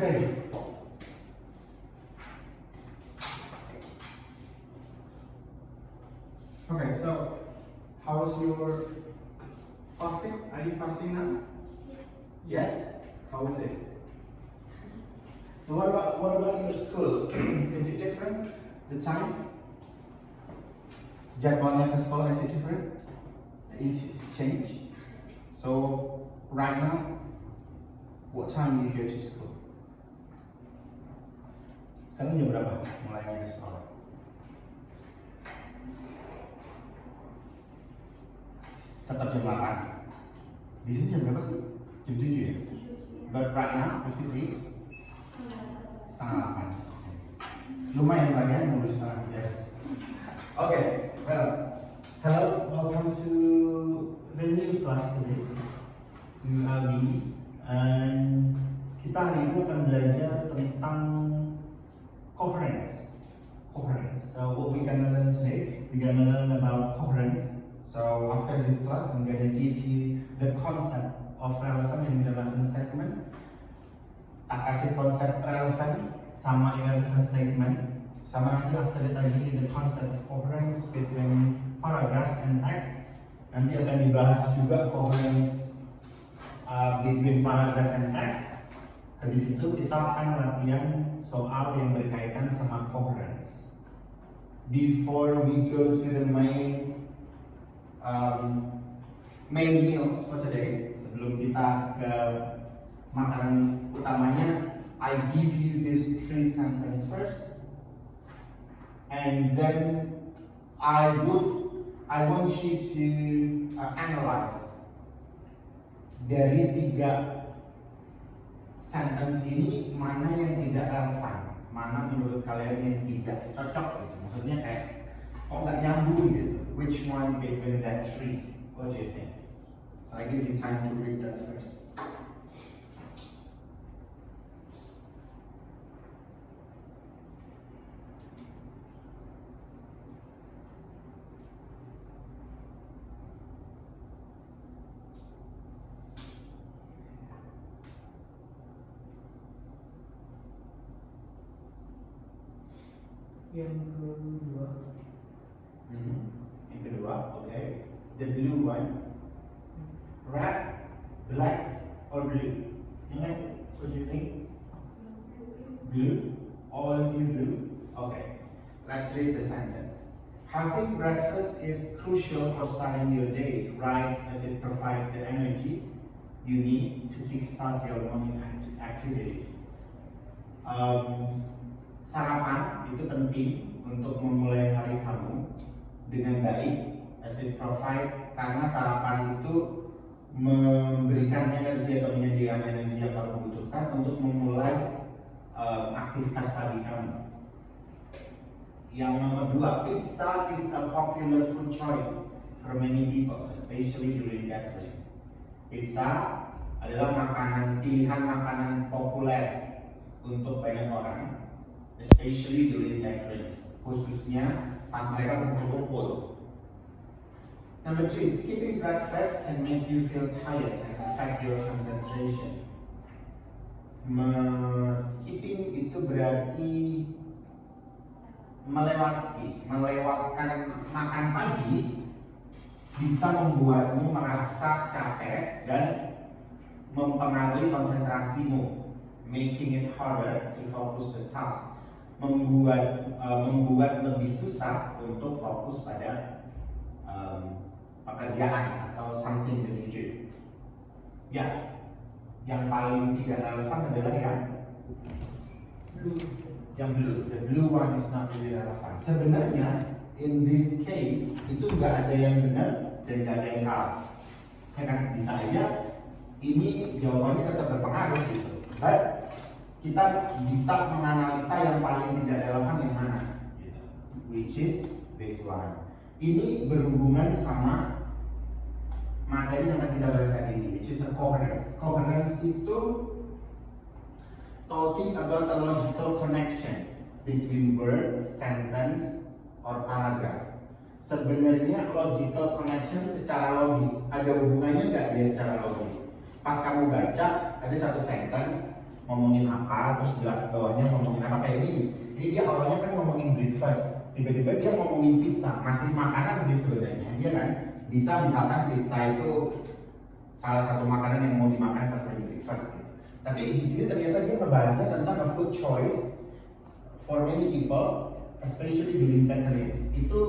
Okay. Okay, so how was your fasting? Are you fasting now? Yes? How was it? So what about your school? Is it different? The time? Jadwalnya ke sekolah, is it different? Is it changed? So right now, what time do you go to school? Sekarang jam berapa mulainya ke sekolah? Tetap jam 8. Di sini jam berapa sih? Jam 7 ya? But right now, is it 8? Setengah 8. Lumayan lah ya, mau setengah jam. Okay, well, hello, welcome to the new class today, to Abi, and kita hari ini akan belajar tentang coherence. So what we're gonna learn today, we're gonna learn about coherence. So after this class, I'm gonna give you the concept of relevant and irrelevant statement. Tak kasih konsep relevant sama irrelevant statement. Sama nanti after that I give you the concept of coherence between paragraphs and text. Nanti akan dibahas juga coherence between paragraph and text. Habis itu kita akan latihan soal yang berkaitan sama coherence. Before we go to the main meals for today, sebelum kita ke makanan utamanya, I give you this 3 sentences first, and then I want you to analyze dari 3 sentence ini mana yang tidak relevan, mana menurut kalian yang tidak cocok gitu. Maksudnya kayak kok nggak nyambung gitu. Which one between that 3? What do you think? So I give you time to read that first. Yang kedua. Yang kedua, okay. The blue one. Red, black, or blue? What do you think? Blue? All of you blue? Okay. Let's read the sentence. Having breakfast is crucial for starting your day, right, as it provides the energy you need to kickstart your morning activities. Sarapan itu penting untuk memulai hari kamu dengan baik, as it provide, karena sarapan itu memberikan energi atau menyediakan energi yang kamu butuhkan untuk memulai aktivitas pagi kamu. Yang nomor 2, pizza is a popular food choice for many people, especially during gatherings. Pizza adalah pilihan makanan populer untuk banyak orang, especially during gatherings, khususnya pas mereka berkumpul. Number 3, skipping breakfast can make you feel tired and affect your concentration. Skipping itu berarti melewatkan makan pagi bisa membuatmu merasa capek dan mempengaruhi konsentrasimu, making it harder to focus the task. Membuat lebih susah untuk fokus pada pekerjaan atau something that you do. Ya, yang paling tidak relevan adalah yang blue. Yang blue, the blue one is not really relevant. Sebenarnya in this case itu nggak ada yang benar dan nggak ada yang salah. Ya kan, bisa aja ini jawabannya tetap berpengaruh gitu. But kita bisa menganalisa yang paling tidak relevan yang mana, gitu. Which is this one. Ini berhubungan sama materi yang akan kita bahas hari ini, which is a coherence. Coherence itu talking about a logical connection between word, sentence, or paragraph. Sebenarnya logical connection secara logis ada hubungannya nggak dia secara logis? Pas kamu baca ada satu sentence ngomongin apa, terus bawahnya ngomongin apa kayak ini. Jadi dia awalnya kan ngomongin breakfast, tiba-tiba dia ngomongin pizza, masih makanan sih sebenarnya, dia kan bisa misalkan pizza itu salah satu makanan yang mau dimakan pas lagi breakfast gitu. Tapi di sini ternyata dia ngebahasnya tentang a food choice for many people, especially during gatherings. Itu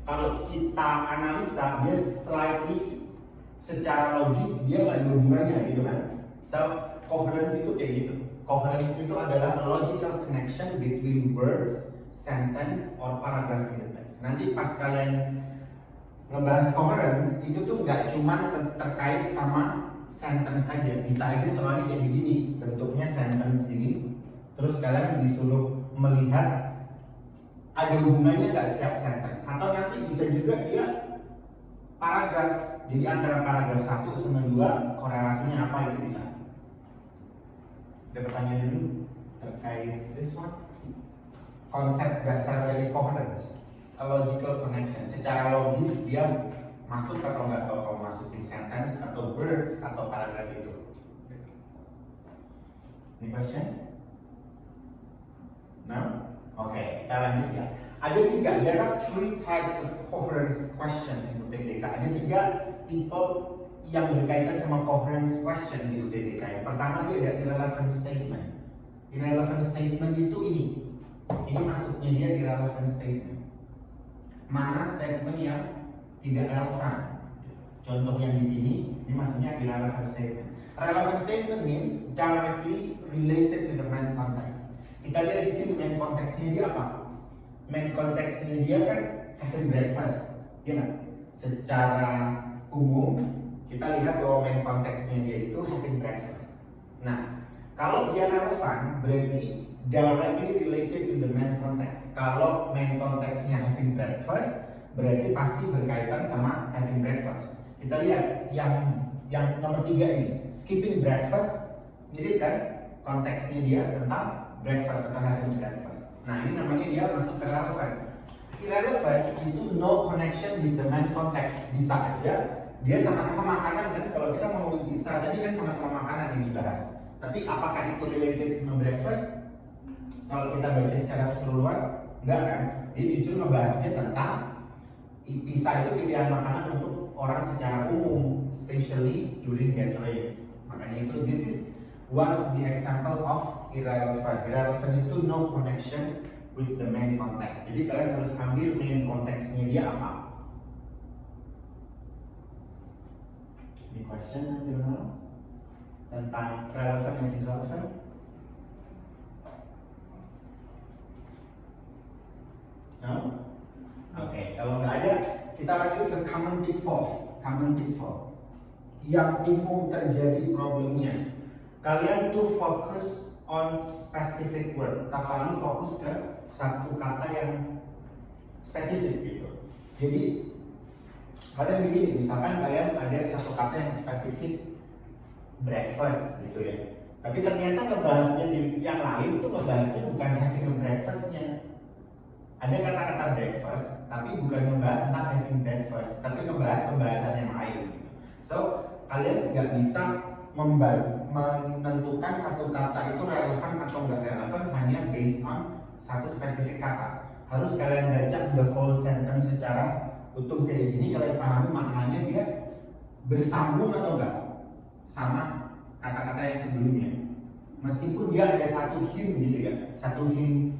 kalau kita analisa dia slightly secara logik dia nggak ada hubungannya gitu kan. So coherence itu kayak gitu. Coherence itu adalah a logical connection between words, sentence, or paragraph in the text. Nanti pas kalian ngebahas coherence itu tuh nggak cuma terkait sama sentence saja, bisa aja soalnya kayak begini, bentuknya sentence ini, terus kalian disuruh melihat ada hubungannya nggak setiap sentence, atau nanti bisa juga dia paragraf, jadi antara paragraf 1 sama 2 korelasinya apa itu bisa. Ada pertanyaan dulu terkait this one? Konsep dasar dari coherence, a logical connection. Secara logis dia masuk atau enggak kalau kamu masukin sentence atau words atau paragraf itu. Any question? No? Oke, kita lanjut ya. Ada 3, there are 3 types of coherence question di UTBK. Ada 3 tipe yang berkaitan sama coherence question di UTBK. Yang pertama dia ada irrelevant statement. Irrelevant statement itu ini. Ini masuknya dia irrelevant statement. Mana statement yang tidak relevan? Contoh yang di sini, ini maksudnya irrelevant statement. Relevant statement means directly related to the main context. Kita lihat di sini main konteksnya dia apa? Main konteksnya dia kan having breakfast, ya nggak? Secara umum kita lihat bahwa main konteksnya dia itu having breakfast. Nah, kalau dia relevan berarti directly related to the main context. Kalau main konteksnya having breakfast berarti pasti berkaitan sama having breakfast. Kita lihat yang nomor 3 ini, skipping breakfast, mirip kan konteksnya dia tentang breakfast atau having breakfast. Nah, ini namanya dia masuk ke relevant. Irrelevant itu no connection with the main context. Bisa aja dia sama-sama makanan kan, kalau kita ngomongin pizza tadi kan sama-sama makanan yang dibahas. Tapi apakah itu related sama breakfast? Kalau kita baca secara keseluruhan, enggak kan? Dia justru ngebahasnya tentang pizza itu pilihan makanan untuk orang secara umum, especially during gatherings. Makanya itu, this is one of the example of irrelevant. Irrelevant itu no connection with the main context. Jadi kalian harus ambil main konteksnya dia apa. Any question until now tentang relevant and irrelevant? No? Oke, kalau nggak ada, kita lanjut ke common pitfall. Common pitfall yang umum terjadi problemnya. Kalian tuh fokus on specific word, terlalu fokus ke satu kata yang spesifik gitu. Jadi kalian begini, misalkan kalian ada satu kata yang spesifik breakfast gitu ya. Tapi ternyata ngebahasnya di yang lain tuh ngebahasnya bukan having a breakfastnya. Ada kata-kata breakfast, tapi bukan ngebahas tentang having breakfast, tapi ngebahas pembahasan yang lain. So, kalian nggak bisa menentukan satu kata itu relevan atau nggak relevan hanya based on satu spesifik kata. Harus kalian baca the whole sentence secara utuh kayak gini, kalian pahami maknanya dia bersambung atau enggak sama kata-kata yang sebelumnya. Meskipun dia ada satu hint gitu ya, satu hint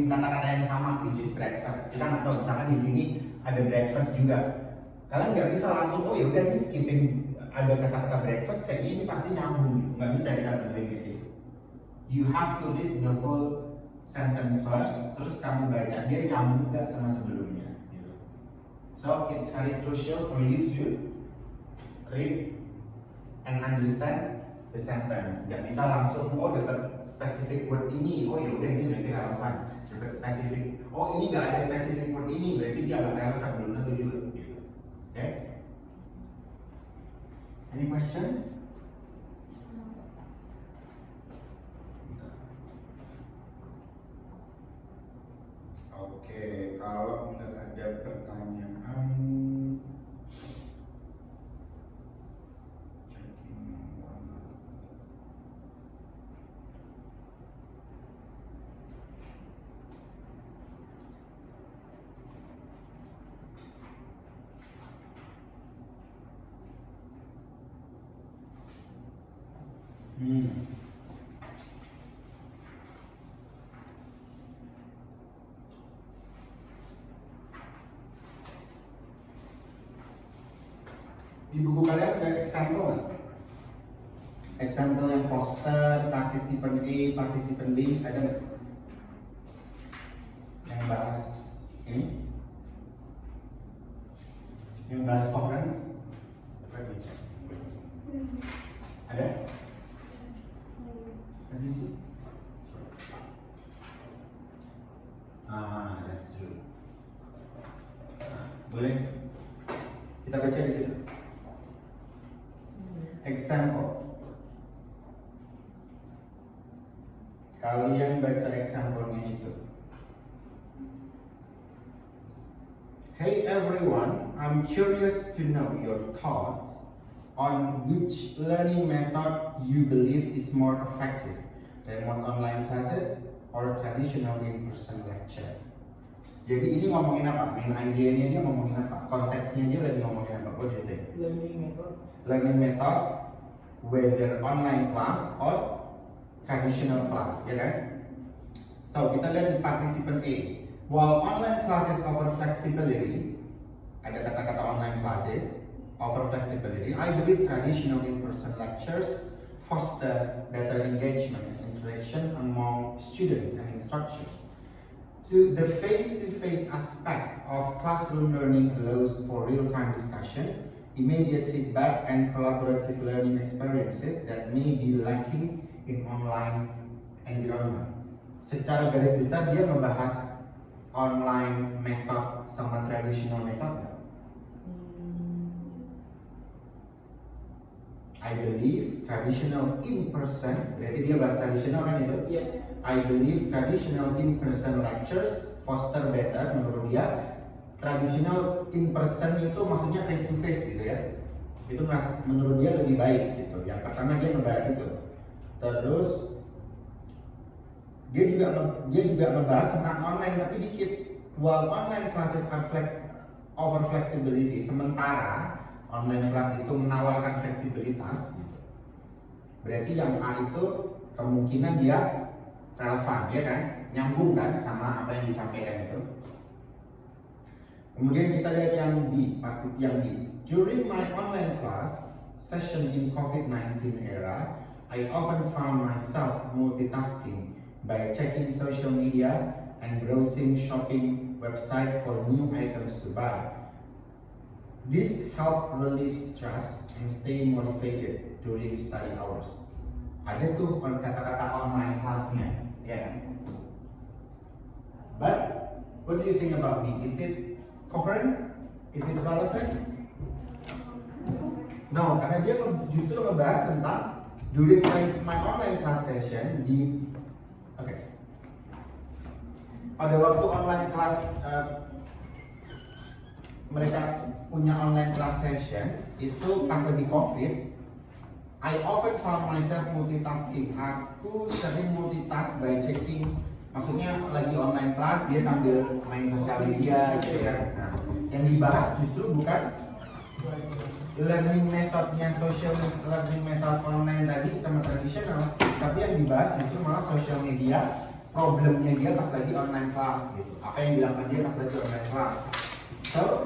kata-kata yang sama, which is breakfast. Kita nggak tahu, misalkan di sini ada breakfast juga. Kalian nggak bisa langsung, oh ya udah ini skipping ada kata-kata breakfast kayak ini pasti nyambung. Nggak bisa dikategorikan kayak gitu. You have to read the whole sentence first, terus kamu baca dia nyambung nggak sama sebelumnya. Gitu. So it's very crucial for you to read and understand the sentence. Nggak bisa langsung, oh dapat specific word ini, oh ya udah ini berarti relevan. Dapat spesifik, oh ini nggak ada specific word ini, berarti dia nggak relevan, belum tentu juga. Gitu. Okay? Any question? Oke, kalau nggak ada pertanyaan. Di buku kalian ada example nggak? Example yang poster, partisipan A, partisipan B, ada nggak? Yang bahas ini? Yang bahas conference? Let me check. Ada? Ada sih? That's true. Boleh? Kita baca di situ. Example. Kalian baca example-nya itu. Hey everyone, I'm curious to know your thoughts on which learning method you believe is more effective, remote online classes or traditional in-person lecture. Jadi ini ngomongin apa? Main idea-nya dia ngomongin apa? Konteksnya dia lagi ngomongin apa? What do you think? Learning method. Learning method, whether online class or traditional class, ya kan? So kita lihat di participant A. While online classes offer flexibility, ada kata-kata online classes offer flexibility, I believe traditional in-person lectures foster better engagement and interaction among students and instructors. The face-to-face aspect of classroom learning allows for real-time discussion, immediate feedback, and collaborative learning experiences that may be lacking in online environment. Secara garis besar dia membahas online method sama traditional method nggak? I believe traditional in-person, berarti dia bahas traditional kan itu? Yeah. I believe traditional in-person lectures foster better, menurut dia traditional in-person itu maksudnya face to face gitu ya. Itu menurut dia lebih baik gitu. Yang pertama dia ngebahas itu. Terus dia juga membahas tentang online tapi dikit. While online classes are over flexibility, sementara online class itu menawarkan fleksibilitas gitu. Berarti yang A itu kemungkinan dia relevan ya kan, nyambung kan sama apa yang disampaikan itu. Kemudian kita lihat yang B, yang B. During my online class session in COVID-19 era, I often found myself multitasking by checking social media and browsing shopping website for new items to buy. This helped relieve stress and stay motivated during study hours. Ada tuh kata-kata online class-nya, ya kan? But what do you think about me? Is it coherent? Is it relevant? No, karena dia justru membahas tentang during my online class session di pada waktu online class mereka punya online class session itu pas lagi COVID, I often found myself multitasking. Aku sering multitask by checking, maksudnya lagi online class dia sambil main sosial media gitu kan. Nah, yang dibahas justru bukan learning methodnya social learning method online tadi sama tradisional, tapi yang dibahas justru malah social media, problemnya dia pas lagi online class gitu. Apa yang dilakukan dia pas lagi online class. So,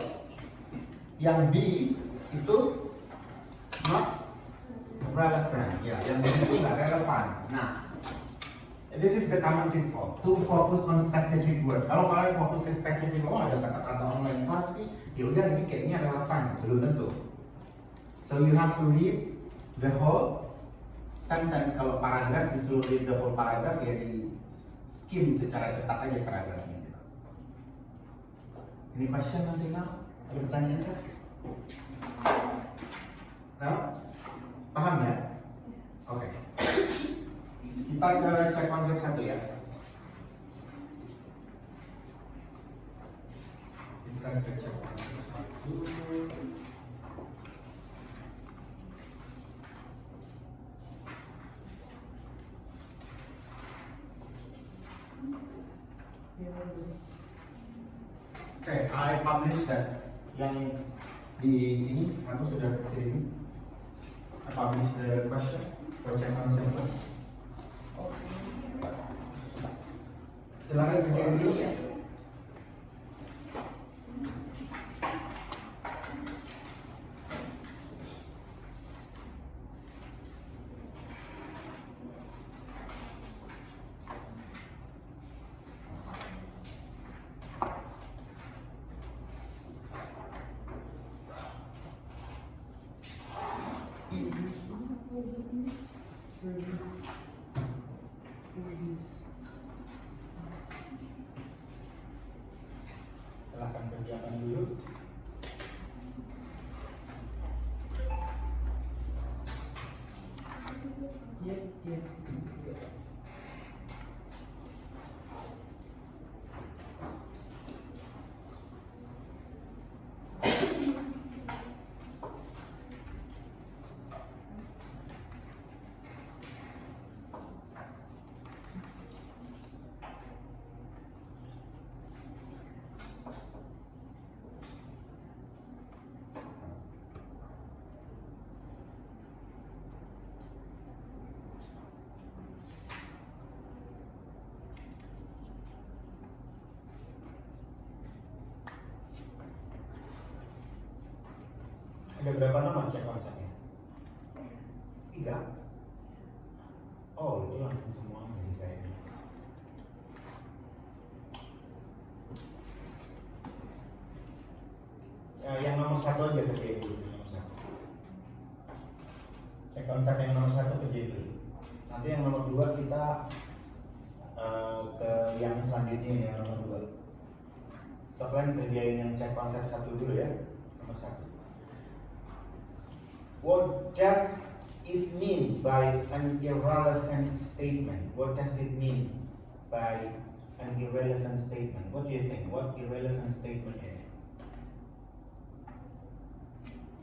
yang B itu not relevant, ya, yang B itu nggak relevan. Nah, this is the common pitfall. To focus on specific word. Kalau kalian fokus ke spesifik, oh ada kata-kata online class nih, ya udah ini kayaknya relevan, belum tentu. So you have to read the whole sentence. Kalau paragraf disuruh read the whole paragraph ya di skim secara cepat aja paragrafnya. Any question nanti now? Ada pertanyaan kan? No? Paham ya? Oke. Kita ke cek konsep satu ya. Kita ke cek konsep satu. Okay, I published that. Yang di ini aku sudah kirim. I published the question. Baca konsepnya. Silakan kerjain dulu. Silahkan kerjakan dulu. Ada berapa nama cek konsepnya? 3. Oh, itu langsung semua nih kayaknya. Yang nomor 1 aja kerjain dulu, nomor 1. Cek konsep yang nomor 1 kerjain dulu. Nanti yang nomor 2 kita ke yang selanjutnya yang nomor 2. So kalian kerjain yang cek konsep 1 dulu ya, nomor 1. What does it mean by an irrelevant statement? What does it mean by an irrelevant statement? What do you think? What irrelevant statement is?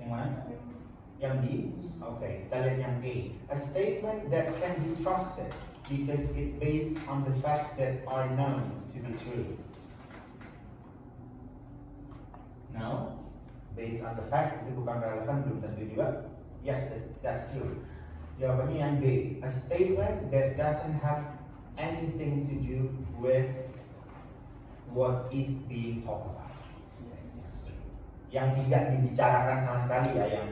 Yang mana? Yang B? Okay, kita lihat yang A. A statement that can be trusted because it based on the facts that are known to be true. No, based on the facts itu bukan relevan, belum tentu juga. Yes, that's true. Jawabannya yang B. A statement that doesn't have anything to do with what is being talked about. That's true. Yang tidak dibicarakan sama sekali ya, yang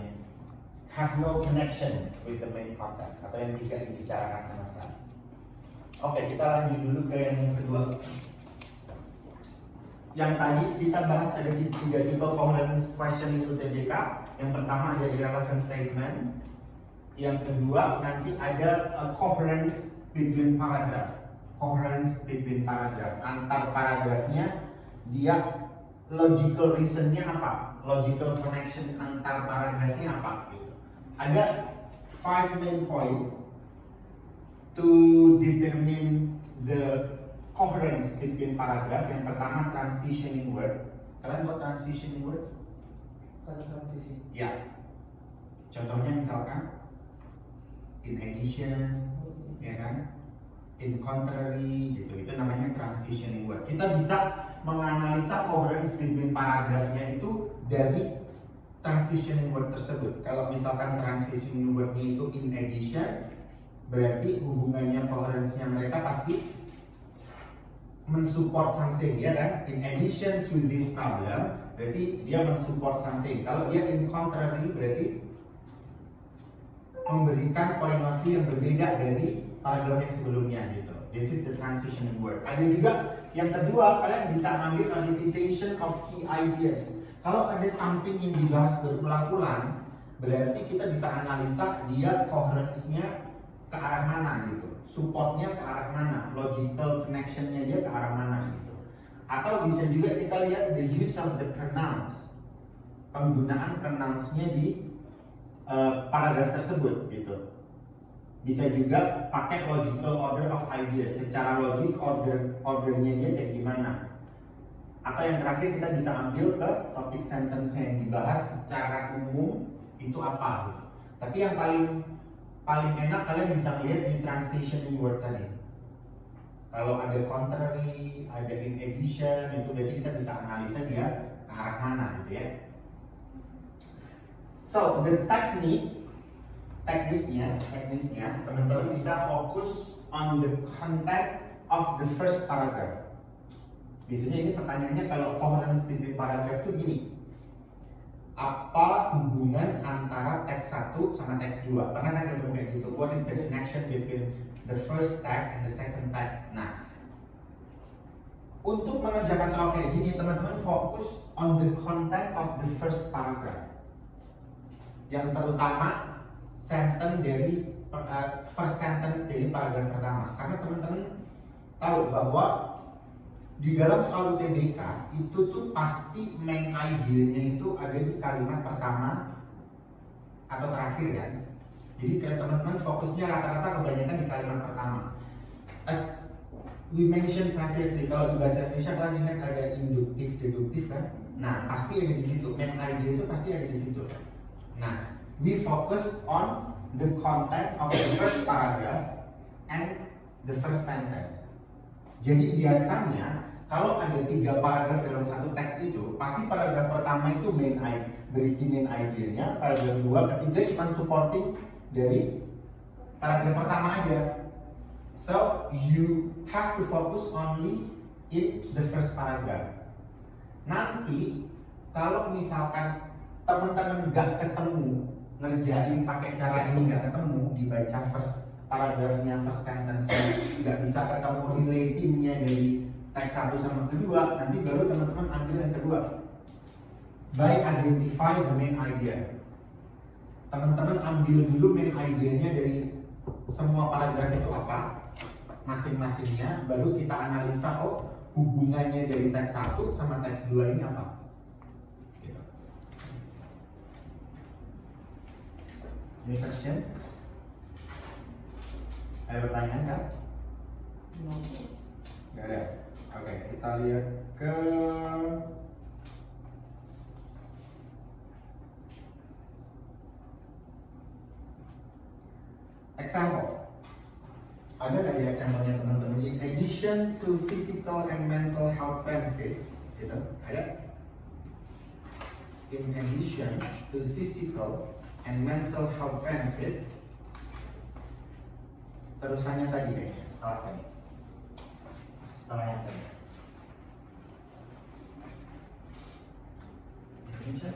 have no connection with the main context, atau yang tidak dibicarakan sama sekali. Oke, kita lanjut dulu ke yang kedua. Yang tadi kita bahas ada 3 tipe coherence question itu TBK. Yang pertama ada irrelevant statement. Yang kedua nanti ada coherence between paragraph. Coherence between paragraph. Antar paragrafnya dia logical reasonnya apa? Logical connection antar paragrafnya apa? Gitu. Ada 5 main point to determine the coherence between paragraph. Yang pertama transitioning word. Kalian tahu transitioning word? Kata transisi. Ya. Contohnya misalkan in addition, ya kan? In contrary, gitu. Itu namanya transitioning word. Kita bisa menganalisa coherence between paragrafnya itu dari transitioning word tersebut. Kalau misalkan transitioning wordnya itu in addition, berarti hubungannya coherence-nya mereka pasti mensupport something, ya kan? In addition to this problem, berarti dia mensupport something. Kalau dia in contrary, berarti memberikan point of view yang berbeda dari paragraf yang sebelumnya gitu. This is the transitioning word. Ada juga yang kedua, kalian bisa ambil a repetition of key ideas. Kalau ada something yang dibahas berulang-ulang, berarti kita bisa analisa dia coherence-nya ke arah mana gitu, supportnya ke arah mana, logical connection-nya dia ke arah mana gitu. Atau bisa juga kita lihat the use of the pronouns, penggunaan pronouns-nya di paragraf tersebut gitu. Bisa juga pakai logical order of ideas, secara logik ordernya dia kayak gimana. Atau yang terakhir kita bisa ambil ke topik sentence yang dibahas secara umum itu apa gitu. Tapi yang paling enak kalian bisa lihat di transitioning word tadi. Kalau ada contrary, ada in addition, itu berarti kita bisa analisa dia ke arah mana gitu ya. So the technique teknisnya teman-teman bisa fokus on the content of the first paragraph. Biasanya ini pertanyaannya kalau coherence between paragraph itu gini. Apa hubungan antara teks 1 sama teks 2? Pernah kan ketemu kayak gitu? What is the connection between the first text and the second text? Nah, untuk mengerjakan soal kayak gini, teman-teman fokus on the content of the first paragraph. Yang terutama sentence dari first sentence dari paragraf pertama. Karena teman-teman tahu bahwa di dalam soal UTBK itu tuh pasti main idea-nya itu ada di kalimat pertama atau terakhir kan. Jadi kalau teman-teman fokusnya rata-rata kebanyakan di kalimat pertama. As we mentioned previously, kalau di bahasa Indonesia kalian ingat ada induktif, deduktif kan? Nah, pasti ada di situ. Main idea itu pasti ada di situ. Nah, we focus on the content of the first paragraph and the first sentence. Jadi biasanya kalau ada 3 paragraf dalam satu teks itu, pasti paragraf pertama itu berisi main idea-nya, paragraf 2, ketiga cuma supporting dari paragraf pertama aja. So you have to focus only in the first paragraph. Nanti kalau misalkan teman-teman nggak ketemu ngerjain pakai cara ini, nggak ketemu dibaca first paragrafnya, first sentence, nggak bisa ketemu relatingnya dari teks 1 sama kedua, nanti baru teman-teman ambil yang kedua. By identify the main idea. Teman-teman ambil dulu main idea-nya dari semua paragraf itu apa, masing-masingnya, baru kita analisa, oh hubungannya dari teks 1 sama teks 2 ini apa. Gitu. Any question? Ada pertanyaan kan? No. Gak ada. Oke, kita lihat ke example. Ada nggak di example-nya teman-teman? In addition to physical and mental health benefit, gitu, ada? In addition to physical and mental health benefits, terusannya tadi kayaknya, salah tadi. Setelah yang tadi. Ini cek.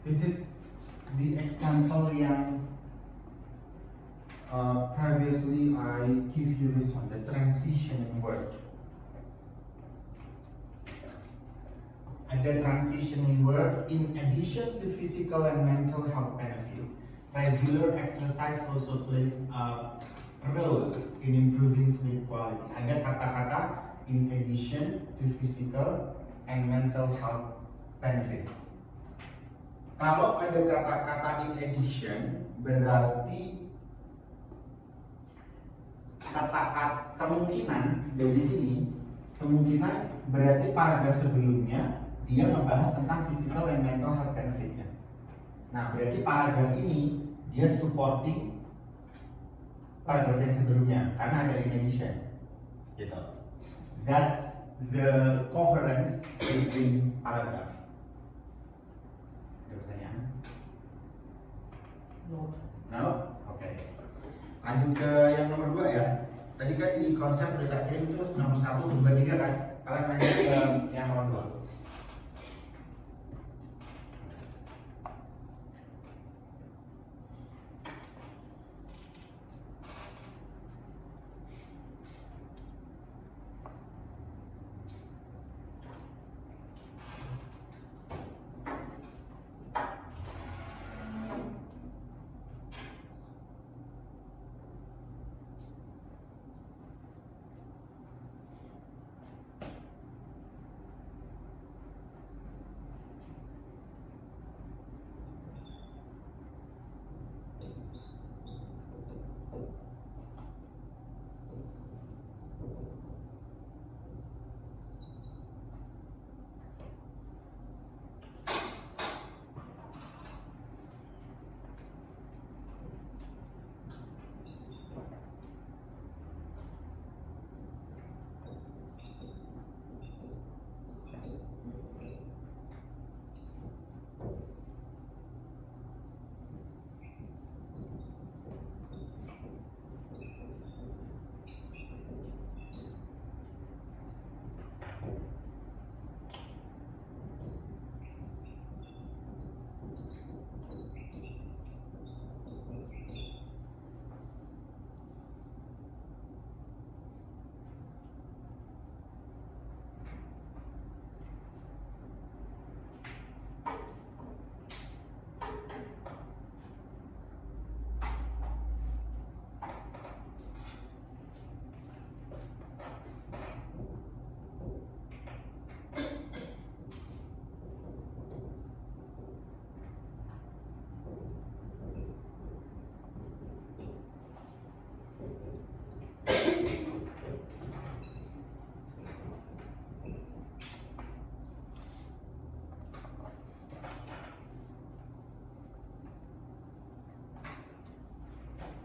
This is the example yang previously I give you this one, the transitioning word. Ada transitioning word in addition to physical and mental health benefit. Regular exercise also plays a role in improving sleep quality. Ada kata-kata in addition to physical and mental health benefits. Kalau ada kata-kata in addition, berarti kata-kata kemungkinan dari sini, kemungkinan berarti paragraf sebelumnya dia membahas tentang physical and mental health benefitnya. Nah, berarti paragraf ini dia supporting paragraf yang sebelumnya karena ada in addition, gitu. That's the coherence between paragraph. Ada pertanyaan? No. No? Oke. Lanjut ke yang nomor 2 ya. Tadi kan di konsep udah tak kirim terus nomor 1, 2, 3 kan? Kalian lanjut ke yang nomor 2.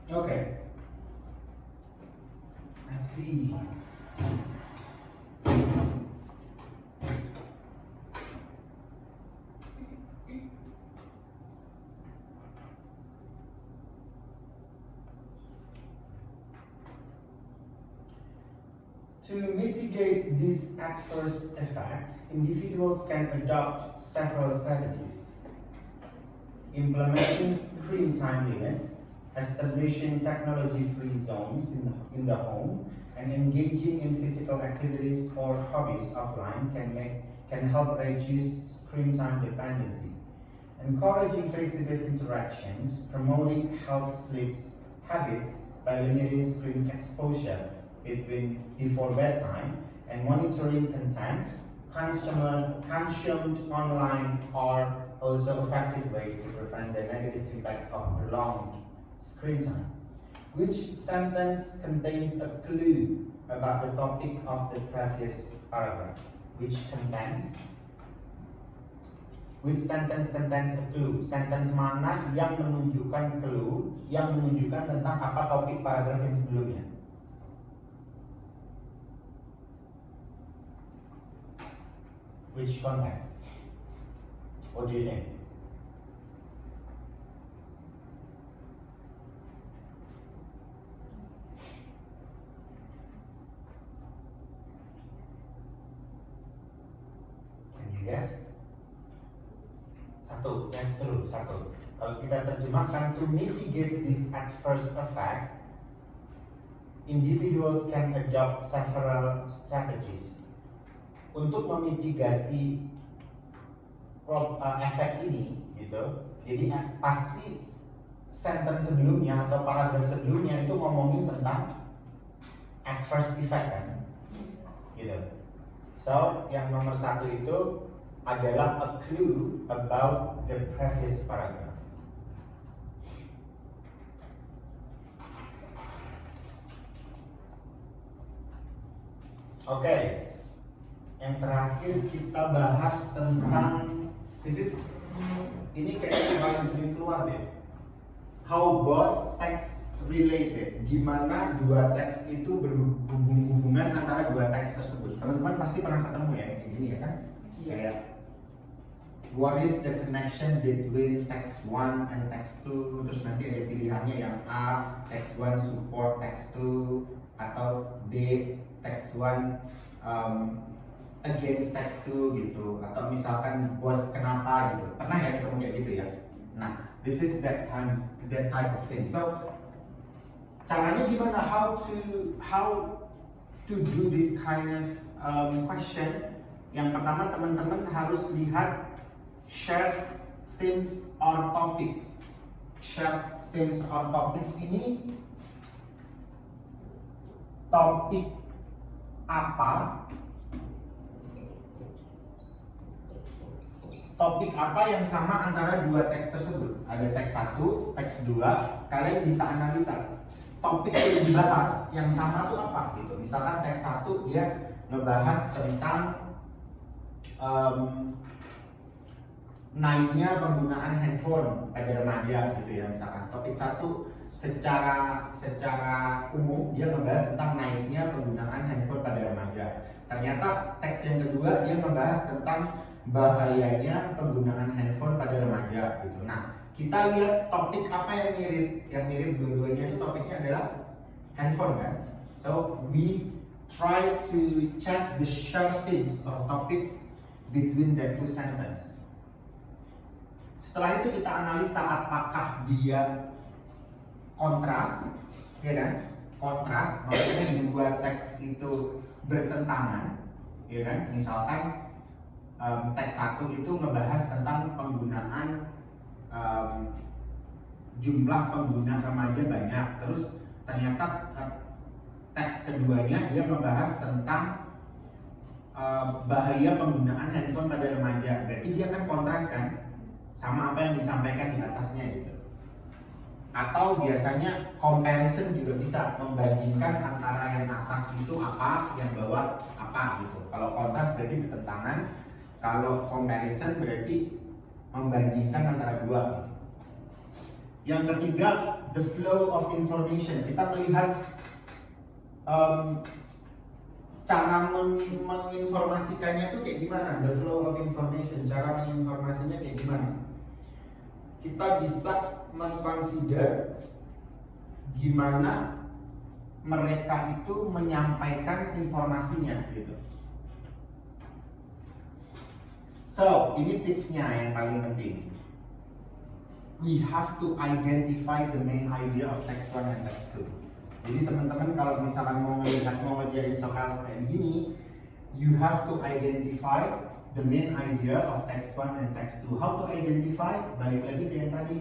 Okay. Let's see. To mitigate these adverse effects, individuals can adopt several strategies. Implementing screen time limits, establishing technology-free zones in the home, and engaging in physical activities or hobbies offline can help reduce screen time dependency. Encouraging face-to-face interactions, promoting health sleep habits by limiting screen exposure before bedtime, and monitoring content consumed online are also effective ways to prevent the negative impacts of prolonged screen time. Which sentence contains a clue about the topic of the previous paragraph? Which sentence contains a clue? Sentence mana yang menunjukkan clue, yang menunjukkan tentang apa topik paragraf yang sebelumnya? Which content? What do you think? Can you guess? Satu, that's true, satu. Kalau kita terjemahkan, to mitigate this adverse effect, individuals can adopt several strategies. Untuk memitigasi efek ini, gitu. Jadi pasti sentence sebelumnya atau paragraf sebelumnya itu ngomongin tentang adverse effect kan, gitu. So yang nomor satu itu adalah a clue about the previous paragraph. Oke, yang terakhir kita bahas tentang ini kayaknya paling sering keluar deh. How both text related. Gimana dua teks itu berhubungan antara dua teks tersebut. Teman-teman pasti pernah ketemu ya kayak gini ya kan? Kayak what is the connection between text 1 and text 2? Terus nanti ada pilihannya yang A, text 1 support text 2, atau B, text 1 against text 2 gitu, atau misalkan buat kenapa gitu. Pernah ya ketemu kayak gitu ya? Nah, this is that type of thing. So caranya gimana? How to do this kind of question? Yang pertama teman-teman harus lihat shared themes or topics. Shared themes or topics ini topik apa? Topik apa yang sama antara dua teks tersebut? Ada teks 1, teks 2, kalian bisa analisa topik yang dibahas yang sama itu apa gitu. Misalkan teks 1 dia ngebahas tentang naiknya penggunaan handphone pada remaja gitu ya. Misalkan topik 1 secara umum dia ngebahas tentang naiknya penggunaan handphone pada remaja. Ternyata teks yang kedua dia ngebahas tentang bahayanya penggunaan handphone pada remaja gitu. Nah, kita lihat topik apa yang mirip. Yang mirip dua-duanya itu topiknya adalah handphone kan. So we try to check the shared themes or topics between the two sentences. Setelah itu kita analisa apakah dia kontras, ya kan? Kontras, maksudnya dua teks itu bertentangan, ya kan? Misalkan teks 1 itu ngebahas tentang penggunaan jumlah pengguna remaja banyak, terus ternyata teks keduanya dia membahas tentang bahaya penggunaan handphone pada remaja. Berarti dia kan kontras kan sama apa yang disampaikan di atasnya gitu. Atau biasanya comparison juga bisa membandingkan antara yang atas itu apa, yang bawah apa gitu. Kalau kontras berarti bertentangan, kalau comparison berarti membandingkan antara dua. Yang ketiga, the flow of information. Kita melihat cara menginformasikannya itu kayak gimana, the flow of information, cara menginformasinya kayak gimana. Kita bisa mengconsider gimana mereka itu menyampaikan informasinya gitu. So, ini tipsnya yang paling penting. We have to identify the main idea of text 1 and text 2. Jadi teman-teman kalau misalkan mau ngerjain soal kayak gini, you have to identify the main idea of text 1 and text 2. How to identify? Balik lagi ke yang tadi.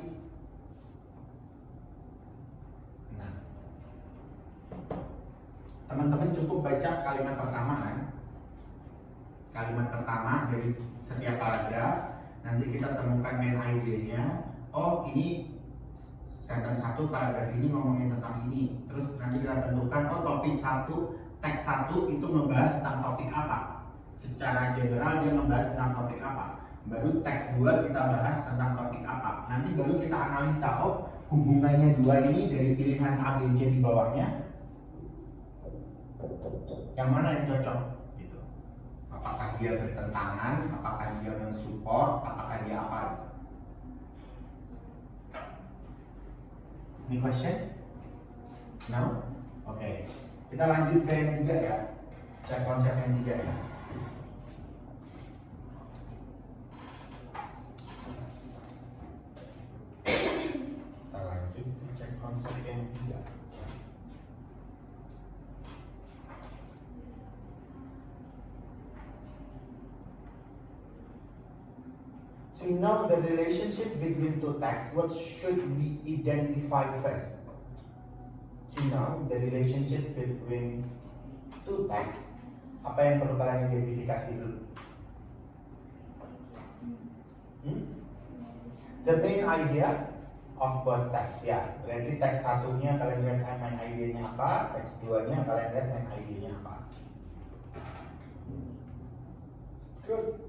Nah, teman-teman cukup baca kalimat pertama kan? Kalimat pertama dari setiap paragraf, nanti kita temukan main idea-nya. Oh, ini sentence 1 paragraf ini ngomongin tentang ini. Terus nanti kita tentukan, oh topik 1, teks 1 itu membahas tentang topik apa. Secara general dia membahas tentang topik apa. Baru teks 2 kita bahas tentang topik apa. Nanti baru kita analisa, oh hubungannya dua ini dari pilihan A, B, C di bawahnya, yang mana yang cocok gitu. Apakah dia bertentangan, apakah dia mensupport, apakah dia apa. Any question? No? Oke. Kita lanjut ke yang 3 ya. Cek konsep yang 3 ya. konsep yang ketiga. To know the relationship between two texts, what should we identify first? To know the relationship between two texts, apa yang perlu kalian identifikasi dulu? The main idea of both text, ya. Berarti teks satunya kalian lihat main idenya apa, teks duanya kalian lihat main idenya apa. Good.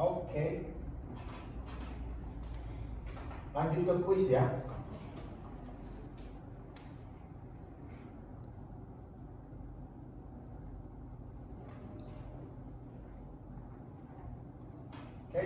Oke. Lanjut ke kuis ya. Oke.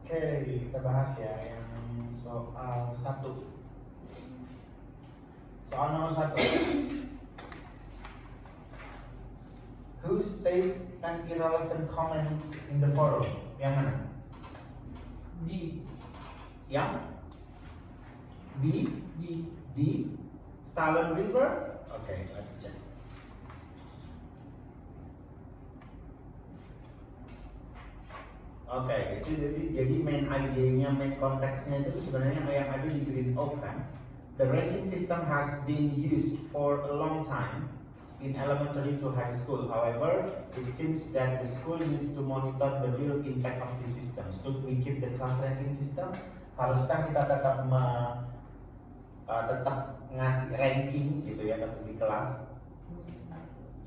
Oke, kita bahas ya yang soal 1. Soal nomor 1. Who states an irrelevant comment in the forum? Yang mana? D. Yang B? D. D? Salon River? Okay, let's check. Oke, itu jadi main idenya, main konteksnya itu sebenarnya yang ada di Green Oak kan. The ranking system has been used for a long time in elementary to high school. However, it seems that the school needs to monitor the real impact of the system. Should we keep the class ranking system? Haruskah kita tetap ngasih ranking gitu ya di kelas?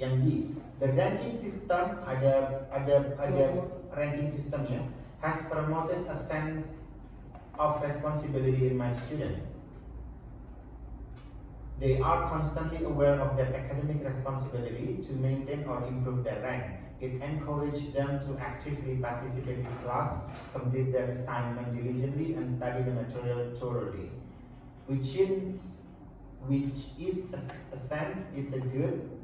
Yang di the ranking system ada ranking sistemnya has promoted a sense of responsibility in my students. They are constantly aware of their academic responsibility to maintain or improve their rank. It encourages them to actively participate in class, complete their assignment diligently, and study the material thoroughly, which is a sense is a good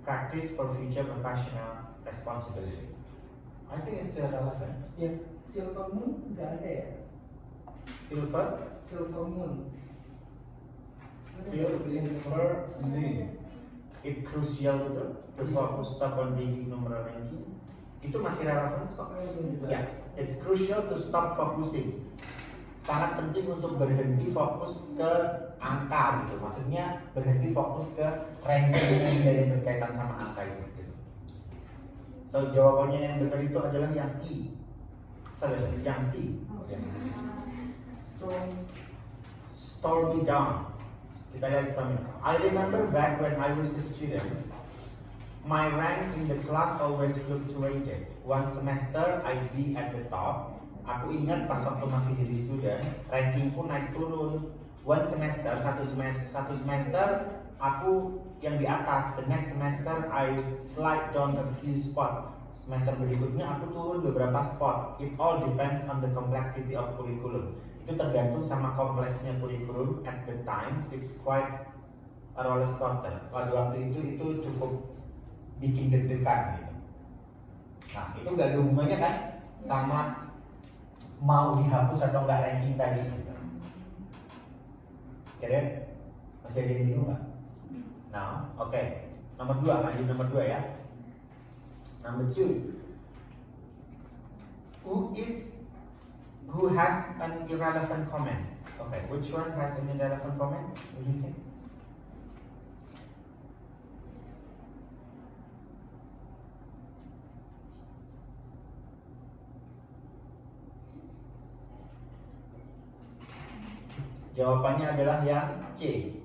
practice for future professional responsibilities. I think it's still relevant. Ya, Silver Moon nggak ada ya? Silver Moon. Silver Moon. It crucial itu, the focus stop on reading number ranking. Itu masih relevan kok. Ya, it's crucial to stop focusing. Sangat penting untuk berhenti fokus ke angka gitu. Maksudnya berhenti fokus ke ranking yang berkaitan sama angka itu. Gitu. So jawabannya yang benar itu adalah yang I. Sorry, yang C. Stormy down. Kita lihat stamina. I remember back when I was a student, my rank in the class always fluctuated. One semester I'd be at the top. Aku ingat pas waktu masih jadi student, rankingku naik turun. One semester, satu semester aku yang di atas. The next semester I slide down a few spot. Semester berikutnya aku turun beberapa spot. It all depends on the complexity of curriculum. Itu tergantung sama kompleksnya kurikulum at the time. It's quite a roller coaster. Pada waktu itu cukup bikin deg-degan gitu. Nah itu gak ada hubungannya kan sama mau dihapus atau nggak ranking tadi gitu. Ya deh, masih ada yang bingung nggak? Nah, oke. Nomor 2, lanjut nomor 2 ya. Number 2. Who has an irrelevant comment? Okay, which one has an irrelevant comment? What do you think? Jawabannya adalah yang C.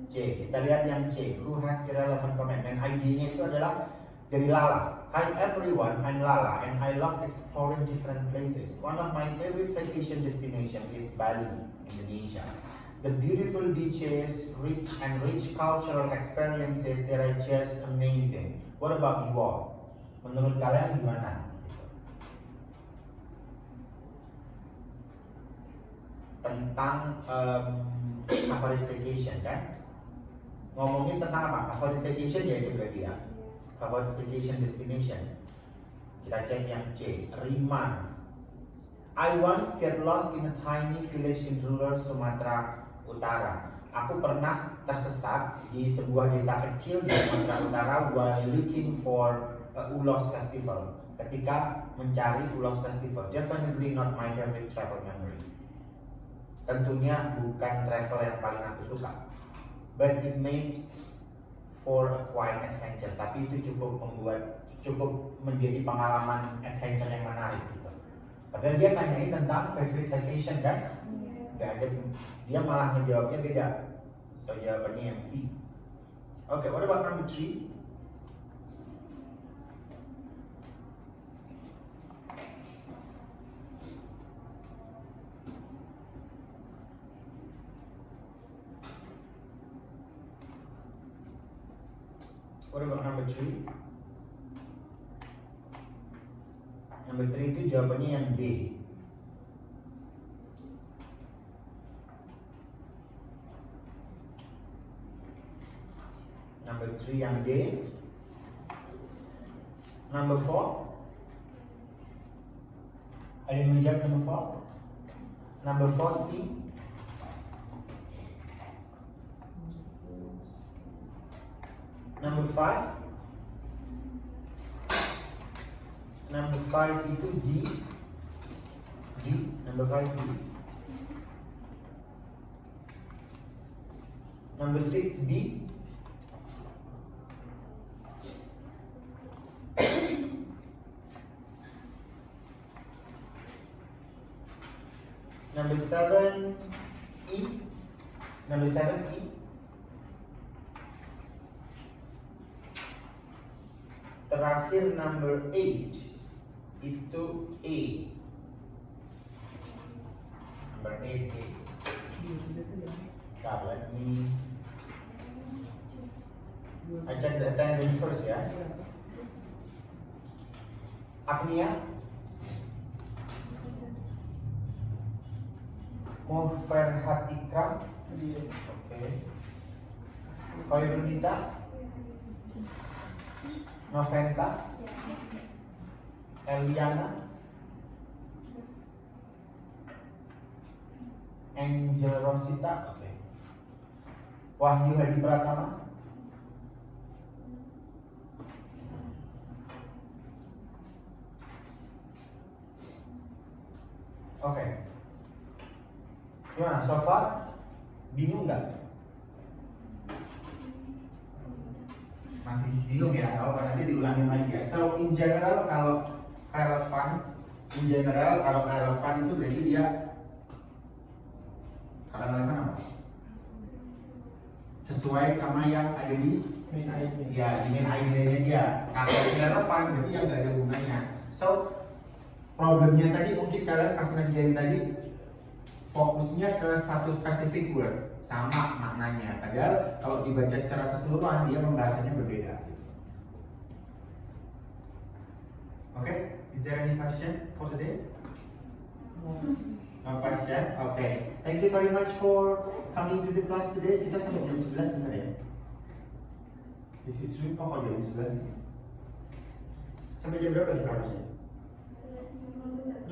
Kita lihat yang C. Who has irrelevant comment? Dan ID-nya itu adalah dari Lala. Hi everyone, I'm Lala and I love exploring different places. One of my favorite vacation destinations is Bali, Indonesia. The beautiful beaches, rich cultural experiences that are just amazing. What about you all? Menurut kalian gimana? Tentang favorite vacation kan? Ngomongin tentang apa? Favorite vacation ya itu berarti ya. Favorite vacation destination. Kita cek yang C. Riman. I once get lost in a tiny village in rural Sumatera Utara. Aku pernah tersesat di sebuah desa kecil di Sumatera Utara while looking for a Ulos Festival. Ketika mencari Ulos Festival. Definitely not my favorite travel memory. Tentunya bukan travel yang paling aku suka. But it made for a quiet adventure, tapi itu cukup menjadi pengalaman adventure yang menarik gitu. Padahal dia nanyain tentang favorite vacation kan? Gak ada, dia malah ngejawabnya beda. So jawabannya yang C. Okay, what about number 3? What about number 3? Number 3 itu jawabannya yang D. Number 3 yang D. Number 4. Ada yang menjawab number 4? Number 4 C. Number 5. Number 5 itu D. Number 5 D. Number 6B. Number 7E. Number 7E. Terakhir number 8 itu A. Number 8A. Let me I check the attendance first ya. Agnia, Muferhat Ikram, oke. Khairunisa, Noventa, Eliana, Angel Rosita, oke. Wahyu Hadi Pratama, oke. Gimana? So far bingung nggak? Masih bingung ya? Kalau nanti diulangin lagi ya. So in general kalau relevan, itu berarti dia kalau relevan apa? Sesuai sama yang ada di Main ID. ya di main ID-nya dia. Kalau relevan berarti yang nggak ada hubungannya. So problemnya tadi mungkin kalian pas ngerjain tadi fokusnya ke satu spesifik word sama maknanya, padahal kalau dibaca secara keseluruhan dia pembahasannya berbeda. Oke, is there any question for today? No question? Okay. Thank you very much for coming to the class today. Kita sampai jam 11 bentar ya. Is it true? Oh, jam 11 ini. Sampai jam berapa kita harusnya?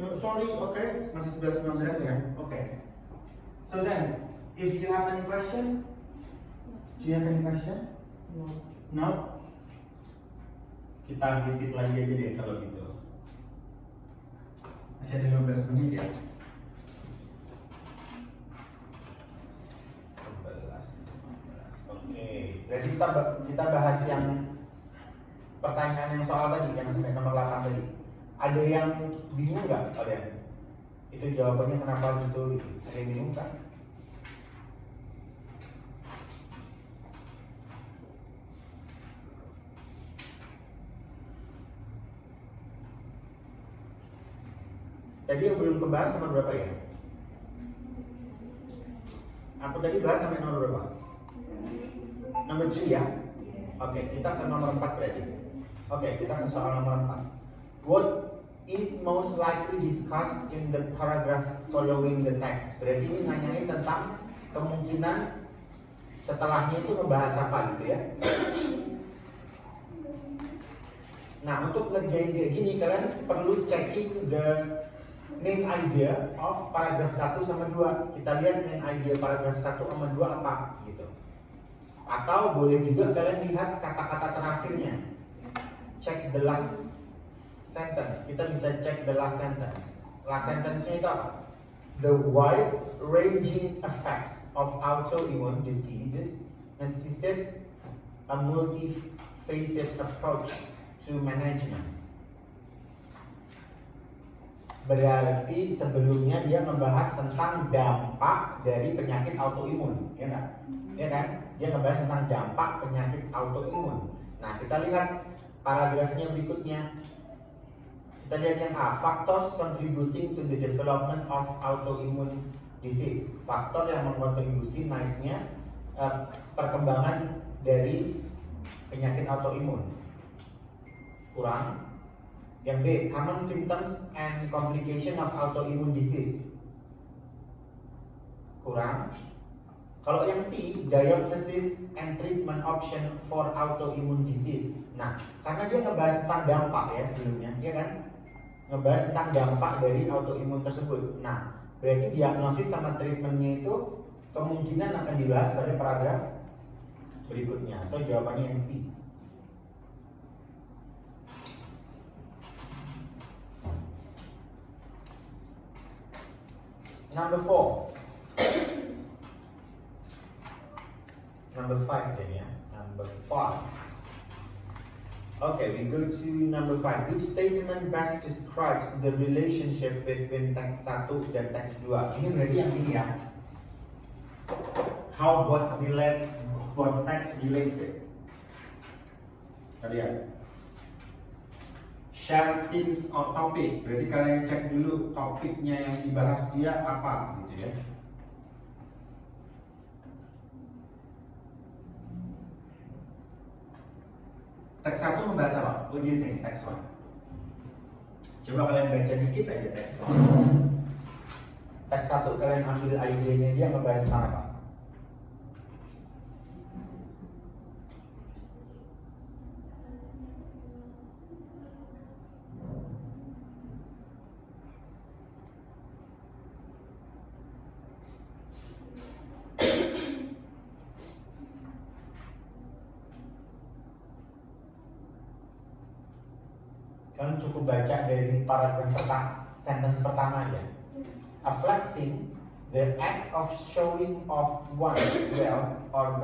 No, sorry, okay. Masih 11:19 ya? Okay. So then, if you have any question, do you have any question? No? Kita repeat lagi aja deh kalau gitu. Masih ada 15 menit ya? 11, 15. Oke. Berarti kita bahas yang pertanyaan yang soal tadi, yang sampai nomor 8 tadi. Ada yang bingung nggak kalian? Itu jawabannya kenapa gitu? Ada yang bingung kan? Tadi yang belum kebahas nomor berapa ya? Aku tadi bahas sampai nomor berapa? Nomor 3 ya? Oke, kita ke nomor 4 berarti. Oke, kita ke soal nomor 4. What is most likely discussed in the paragraph following the text? Berarti ini nanyain tentang kemungkinan setelahnya itu membahas apa gitu ya. Nah, untuk ngerjain kayak gini kalian perlu checking the main idea of paragraph 1 sama 2. Kita lihat main idea paragraph 1 sama 2 apa gitu. Atau boleh juga kalian lihat kata-kata terakhirnya. Check the last sentence. Kita bisa cek the last sentence. Last sentence-nya itu apa? The wide-ranging effects of autoimmune diseases necessitate a multifaceted approach to management. Berarti sebelumnya dia membahas tentang dampak dari penyakit autoimun, ya nggak? Ya kan? Dia membahas tentang dampak penyakit autoimun. Nah, kita lihat paragrafnya berikutnya. Kita lihat yang A, factors contributing to the development of autoimmune disease. Faktor yang mengkontribusi naiknya perkembangan dari penyakit autoimun. Kurang. Yang B, common symptoms and complication of autoimmune disease. Kurang. Kalau yang C, diagnosis and treatment option for autoimmune disease. Nah, karena dia ngebahas tentang dampak ya sebelumnya, ya kan? Ngebahas tentang dampak dari autoimun tersebut. Nah, berarti diagnosis sama treatmentnya itu kemungkinan akan dibahas pada paragraf berikutnya. So, jawabannya yang C. Number 4. number 5 then ya. Number 5. Okay, we go to number 5. Which statement best describes the relationship between teks 1 dan teks 2? Ini berarti yang ini ya. How both text related. Tadi ya. Share themes or topic. Berarti kalian cek dulu topiknya yang dibahas dia apa gitu ya. Teks 1 membahas apa? What do you think? Teks 1. Coba kalian baca dikit aja teks 1. Teks 1 kalian ambil idenya dia membahas tentang apa? Kalian cukup baca dari paragraf sentence pertama ya. A flexing, the act of showing off one's wealth or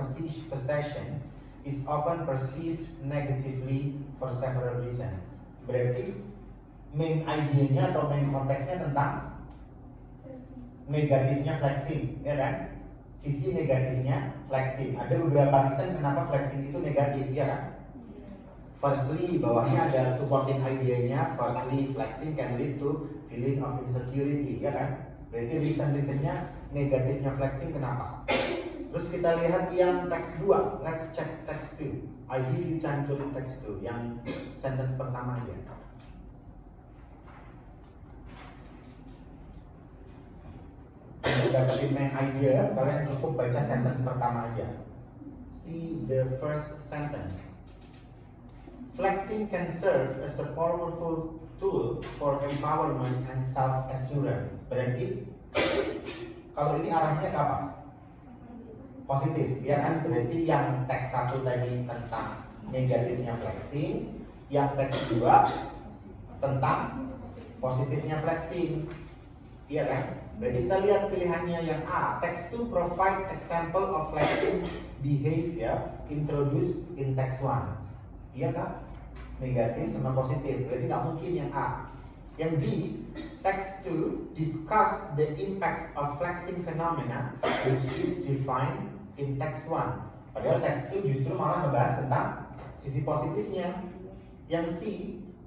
possessions, is often perceived negatively for several reasons. Berarti main idenya atau main konteksnya tentang negatifnya flexing, ya kan? Sisi negatifnya flexing. Ada beberapa reason kenapa flexing itu negatif, ya kan? Firstly, bawahnya ada supporting idenya. Firstly, flexing can lead to feeling of insecurity, ya kan? Berarti reason-reasonnya negatifnya flexing kenapa? Terus kita lihat yang teks 2. Let's check teks 2. I give you time to read teks 2. Yang sentence pertama aja. Untuk dapetin main idea, kalian cukup baca sentence pertama aja. See the first sentence. Flexing can serve as a powerful tool for empowerment and self-assurance. Berarti kalau ini arahnya ke apa? Positif, ya kan? Berarti yang teks 1 tadi tentang negatifnya flexing, yang teks 2 tentang positifnya flexing, iya kan? Berarti kita lihat pilihannya yang A. Text 2 provides example of flexing behavior introduced in text 1. Iya kan? Negatif sama positif. Berarti nggak mungkin yang A. Yang B. Text 2 discuss the impacts of flexing phenomena which is defined in text 1. Padahal text 2 justru malah membahas tentang sisi positifnya. Yang C.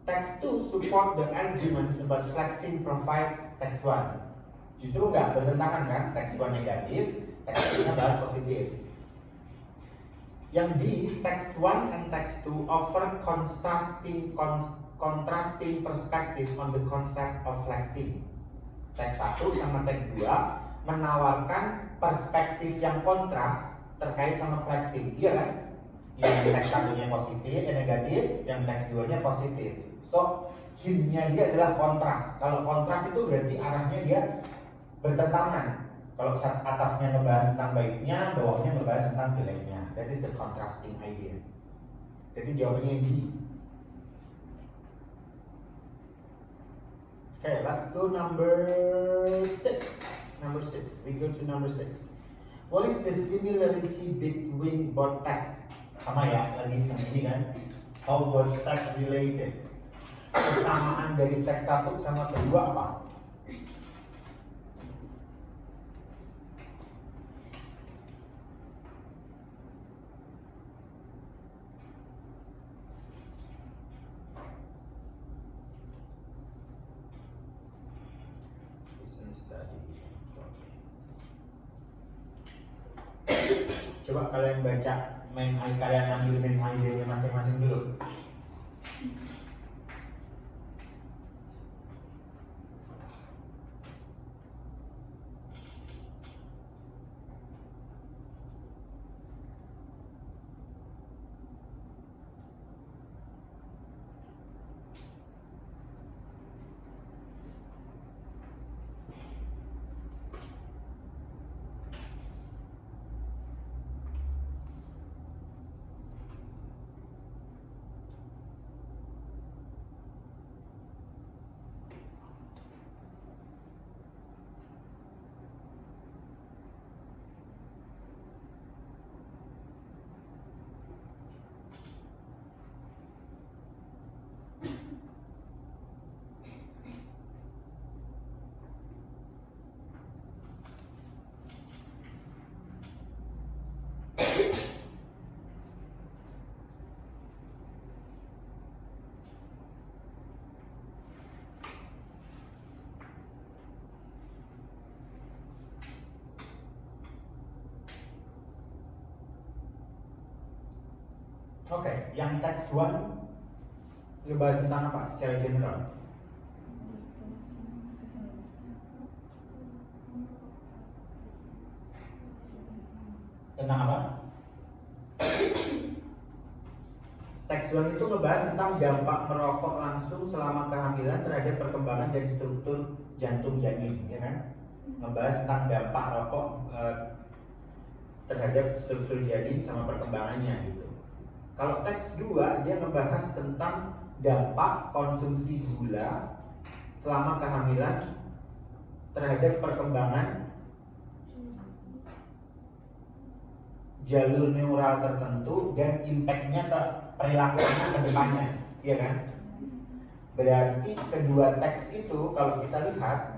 Text 2 support the arguments about flexing provide text 1. Justru nggak bertentangan kan, teks 1 negatif, teks 2 bahas positif. Yang D, teks 1 and teks 2 offer contrasting perspective on the concept of flexing. Teks 1 sama teks 2 menawarkan perspektif yang kontras terkait sama flexing, iya kan? Yang teks 1-nya positif, negatif, yang teks 2-nya positif. So, hintnya dia adalah kontras. Kalau kontras itu berarti arahnya dia bertentangan. Kalau atasnya ngebahas tentang baiknya, bawahnya ngebahas tentang jeleknya. That is the contrasting idea. Jadi jawabannya D. Okay, let's go number 6. Number 6. We go to number 6. What is the similarity between both texts? Sama ya, lagi sama ini kan. How both texts related? Kesamaan dari teks 1 sama kedua apa? Coba kalian baca kalian ambil main idenya masing-masing dulu. Oke, yang text 1 ngebahas tentang apa secara general? Tentang apa? Text 1 itu ngebahas tentang dampak merokok langsung selama kehamilan terhadap perkembangan dan struktur jantung janin, ya kan? Ngebahas tentang dampak rokok terhadap struktur janin sama perkembangannya gitu. Kalau teks 2 dia ngebahas tentang dampak konsumsi gula selama kehamilan terhadap perkembangan jalur neural tertentu dan impactnya ke perilaku anak ke depannya, ya kan? Berarti kedua teks itu kalau kita lihat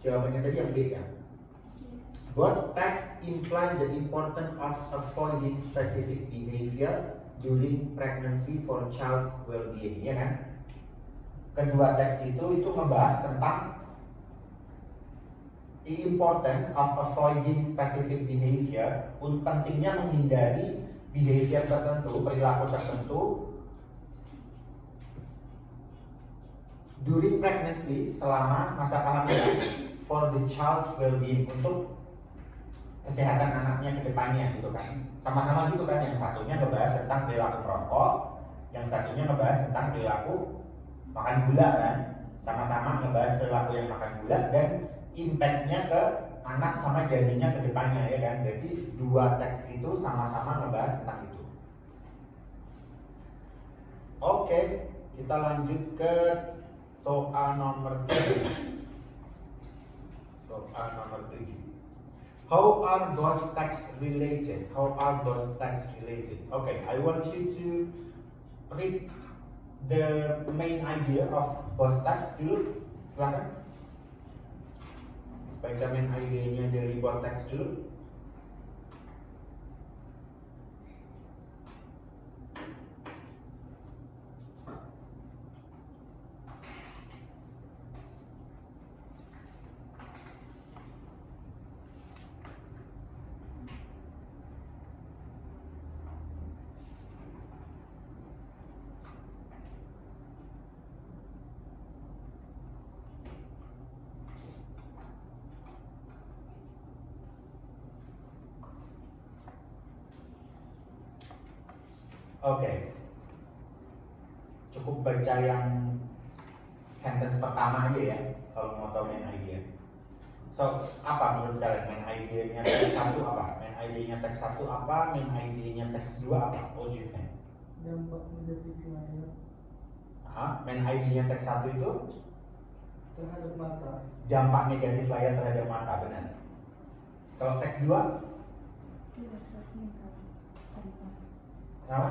jawabannya tadi yang B kan? Both texts imply the importance of avoiding specific behavior during pregnancy for child's well-being, ya kan? Kedua teks itu membahas tentang the importance of avoiding specific behavior, pentingnya menghindari behavior tertentu, perilaku tertentu during pregnancy, selama masa kehamilan, for the child's well-being, untuk kesehatan anaknya ke depannya gitu kan. Sama-sama gitu kan, yang satunya ngebahas tentang perilaku perokok, yang satunya ngebahas tentang perilaku makan gula kan. Sama-sama ngebahas perilaku yang makan gula dan impactnya ke anak sama janinnya ke depannya, ya kan. Berarti dua teks itu sama-sama ngebahas tentang itu. Oke, kita lanjut ke soal nomor 7. Soal nomor 7. How are both texts related? How are both texts related? Okay, I want you to read the main idea of both texts dulu. Silakan. Baca main idenya dari both text dulu. Oke, cukup baca yang sentence pertama aja ya, kalau mau tahu main idea. So, apa menurut kalian main idenya teks 1 apa? Main idenya teks 1 apa? Main idenya teks 2 apa? What do you think? Dampak negatif layar Main idenya teks 1 itu terhadap mata. dampak negatif layar terhadap mata, benar. Kalau teks 2? Kenapa?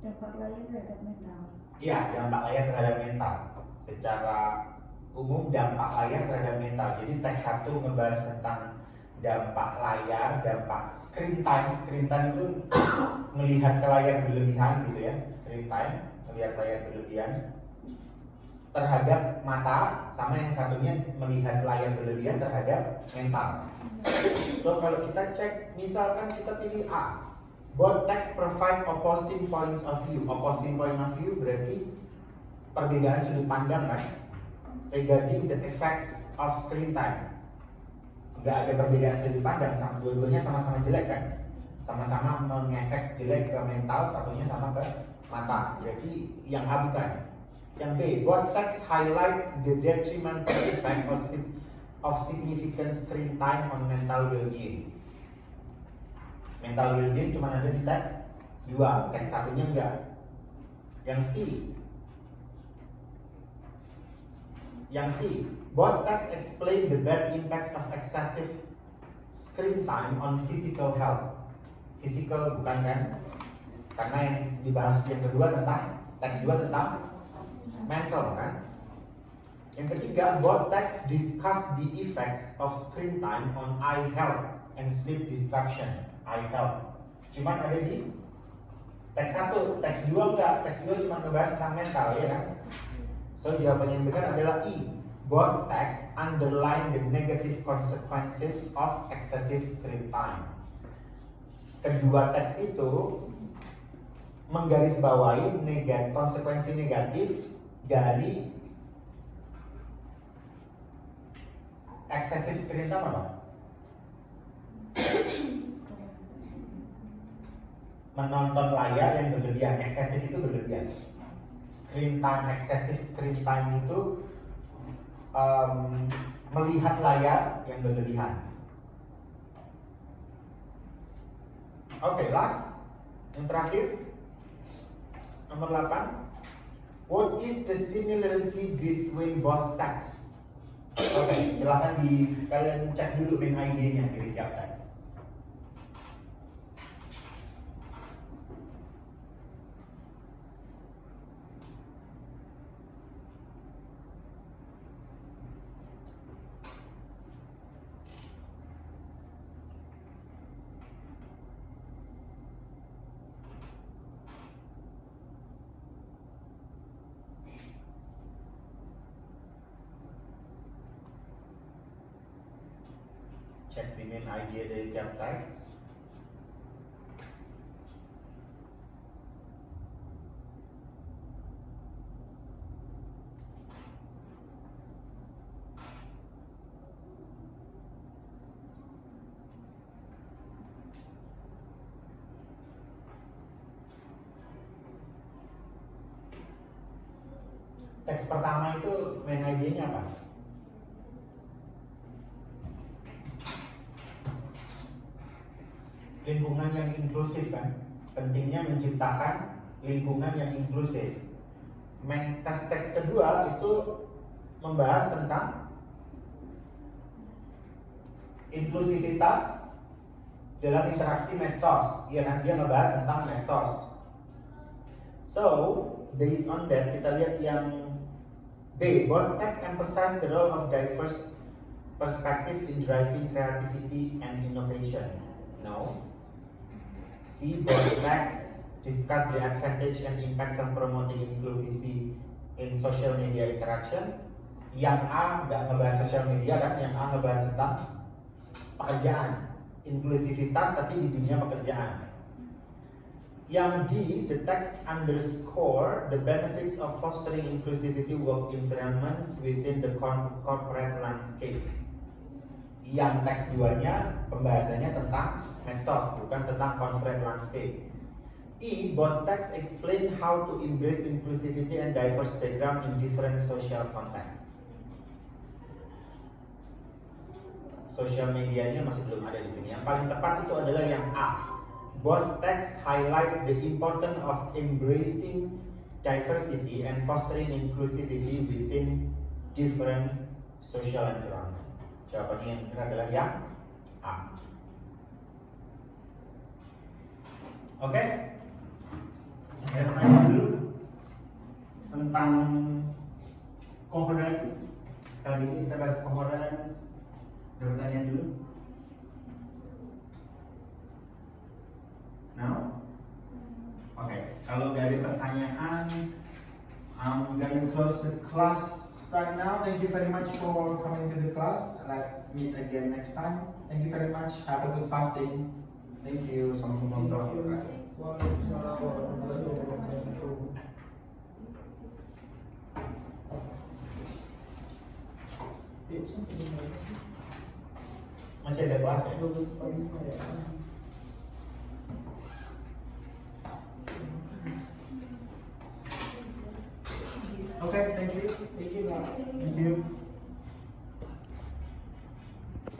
Dampak layar terhadap mental. Iya, dampak layar terhadap mental. Secara umum dampak layar terhadap mental. Jadi teks 1 ngebahas tentang dampak layar, dampak screen time. Screen time itu melihat ke layar berlebihan gitu ya. Screen time, melihat layar berlebihan terhadap mata, sama yang satunya melihat layar berlebihan terhadap mental. So kalau kita cek, misalkan kita pilih A, both text provide opposing points of view. Opposing point of view berarti perbedaan sudut pandang kan, regarding the effects of screen time. Nggak ada perbedaan sudut pandang, sama dua-duanya sama-sama jelek kan, sama-sama mengefek jelek ke mental, satunya sama ke mata. Berarti yang A bukan. Yang B, both text highlight the detrimental effect of significant screen time on mental well-being. Mental well-being cuma ada di teks 2, teks satunya enggak. Yang C, both texts explain the bad impacts of excessive screen time on physical health. Physical bukan kan? Karena yang dibahas yang kedua tentang teks 2 tentang mental kan? Yang ketiga, both texts discuss the effects of screen time on eye health and sleep disruption. Eye health cuman ada di teks 1, teks 2 enggak. Teks 2 cuma ngebahas tentang mental, ya kan? So jawaban yang benar adalah E. Both texts underline the negative consequences of excessive screen time. kedua teks itu menggarisbawahi konsekuensi negatif dari excessive screen time apa? Menonton layar yang berlebihan, eksesif itu berlebihan. Excessive screen time itu melihat layar yang berlebihan. Oke, last, yang terakhir, nomor 8. What is the similarity between both texts? Oke, silahkan kalian cek dulu main ID-nya dari tiap teks. Cek di main ID dari tiap teks. Teks pertama itu main ID-nya apa? Lingkungan yang inklusif kan, pentingnya menciptakan lingkungan yang inklusif. Teks kedua itu membahas tentang inklusivitas dalam interaksi medsos. Ya kan, dia membahas tentang medsos. So, based on that, kita lihat yang B. Both text emphasize the role of diverse perspective in driving creativity and innovation. No. C. Both texts discuss the advantage and impacts of promoting inclusivity in social media interaction. Yang A nggak ngebahas social media kan, yang A ngebahas tentang pekerjaan, inklusivitas tapi di dunia pekerjaan. Yang D, the text underscore the benefits of fostering inclusivity work environments within the corporate landscape. Yang teks duanya pembahasannya tentang medsos, bukan tentang corporate landscape. E, both texts explain how to embrace inclusivity and diverse background in different social contexts. Social medianya masih belum ada di sini. Yang paling tepat itu adalah yang A. Both texts highlight the importance of embracing diversity and fostering inclusivity within different social environment. Jawabannya yang benar adalah yang A. Oke, saya tanya dulu tentang coherence. Kali ini kita bahas coherence. Ada pertanyaan dulu? No? Oke, kalau nggak ada pertanyaan, I'm gonna close the class right now. Thank you very much for coming to the class. Let's meet again next time. Thank you very much. Have a good fasting. Thank you. Assalamualaikum warahmatullahi wabarakatuh. Waalaikumsalam warahmatullahi wabarakatuh. Masih ada kelas ya? 12 pagi ya.